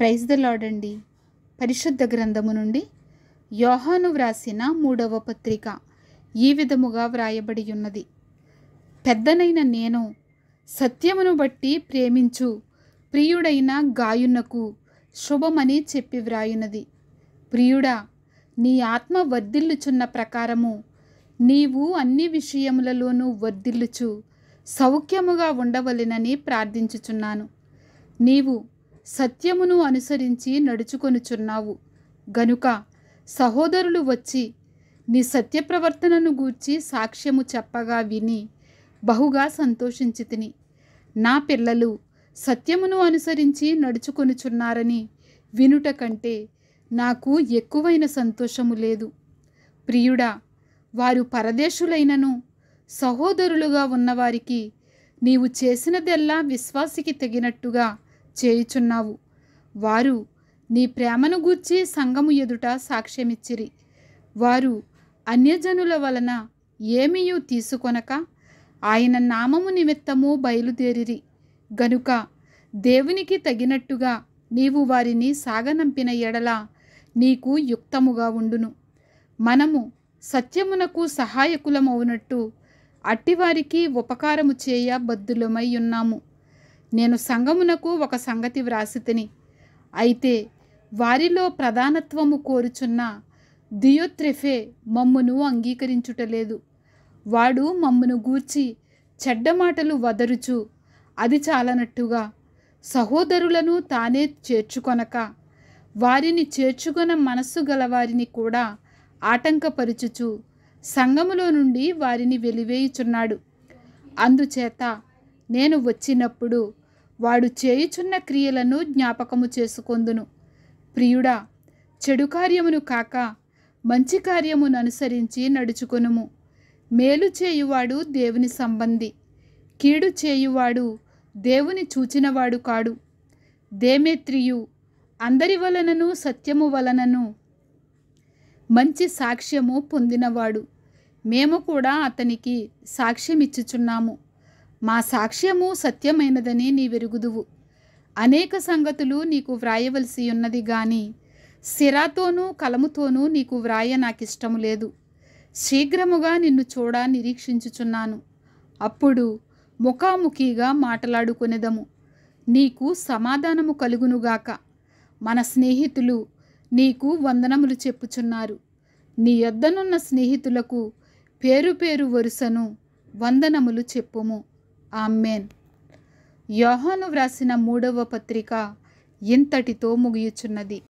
Praise the lord అండి. పరిశుద్ధ గ్రంథము నుండి యోహాను వ్రాసిన 3వ పత్రిక ఈ విధముగా వ్రాయబడి ఉన్నది. పెద్దనైన నేను సత్యమును బట్టి ప్రేమించు ప్రియుడైన గాయునకు శుభమని చెప్పి వ్రాయున్నది. ప్రియుడా, నీ ఆత్మ వర్ధిల్లుచున్న ప్రకారము నీవు అన్ని విషయములలోనూ వర్ధిల్లుచు సౌఖ్యముగా ఉండవలెనని ప్రార్థించుచున్నాను. నీవు సత్యమును అనుసరించి నడుచుకొనుచున్నావు గనుక సహోదరులు వచ్చి నీ సత్యప్రవర్తనను గూర్చి సాక్ష్యము చెప్పగా విని బహుగా సంతోషించితిని. నా పిల్లలు సత్యమును అనుసరించి నడుచుకొనుచున్నారని వినుట కంటే నాకు ఎక్కువైన సంతోషము లేదు. ప్రియుడా, వారు పరదేశులైనను సహోదరులుగా ఉన్నవారికి నీవు చేసినదెల్లా విశ్వాసికి తగినట్టుగా చేయుచున్నావు. వారు నీ ప్రేమను గూర్చి సంఘము ఎదుట సాక్ష్యమిచ్చిరి. వారు అన్యజనుల వలన ఏమీయూ తీసుకొనక ఆయన నామము నిమిత్తము బయలుదేరిరి గనుక దేవునికి తగినట్టుగా నీవు వారిని సాగనంపిన ఎడల నీకు యుక్తముగా ఉండును. మనము సత్యమునకు సహాయకులమవునట్టు అట్టివారికి ఉపకారము చేయ బద్ధులమై ఉన్నాము. నేను సంఘమునకు ఒక సంగతి వ్రాసితిని. అయితే వారిలో ప్రధానత్వము కోరుచున్న దియోత్రెఫే మమ్మును అంగీకరించుటలేదు. వాడు మమ్మును గూర్చి చెడ్డ మాటలు వదరుచు అది చాలనట్టుగా సహోదరులను తానే చేర్చుకొనక వారిని చేర్చుకొన మనస్సు గలవారిని కూడా ఆటంకపరుచుచు సంఘములో నుండి వారిని వెలివేయుచున్నాడు. అందుచేత నేను వచ్చినప్పుడు వాడు చేయుచున్న క్రియలను జ్ఞాపకము చేసుకొందును. ప్రియుడా, చెడు కార్యమును కాక మంచి కార్యమును అనుసరించి నడుచుకొనుము. మేలు చేయువాడు దేవుని సంబంధి, కీడు చేయువాడు దేవుని చూచినవాడు కాడు. దేమేత్రియు అందరి వలనను సత్యము వలనను మంచి సాక్ష్యము పొందినవాడు. మేము కూడా అతనికి సాక్ష్యమిచ్చుచున్నాము. మా సాక్ష్యము సత్యమైనదని నీవెరుగుదువు. అనేక సంగతులు నీకు వ్రాయవలసి ఉన్నది గాని సిరాతోనూ కలముతోనూ నీకు వ్రాయ నాకిష్టము లేదు. శీఘ్రముగా నిన్ను చూడ నిరీక్షించుచున్నాను. అప్పుడు ముఖాముఖిగా మాటలాడుకొనెదము. నీకు సమాధానము కలుగునుగాక. మన స్నేహితులు నీకు వందనములు చెప్పుచున్నారు. నీ యొద్దనున్న స్నేహితులకు పేరు పేరు వరుసను వందనములు చెప్పుము. ఆమెన్. యోహాను వ్రాసిన 3వ పత్రిక ఇంతటితో ముగియుచున్నది.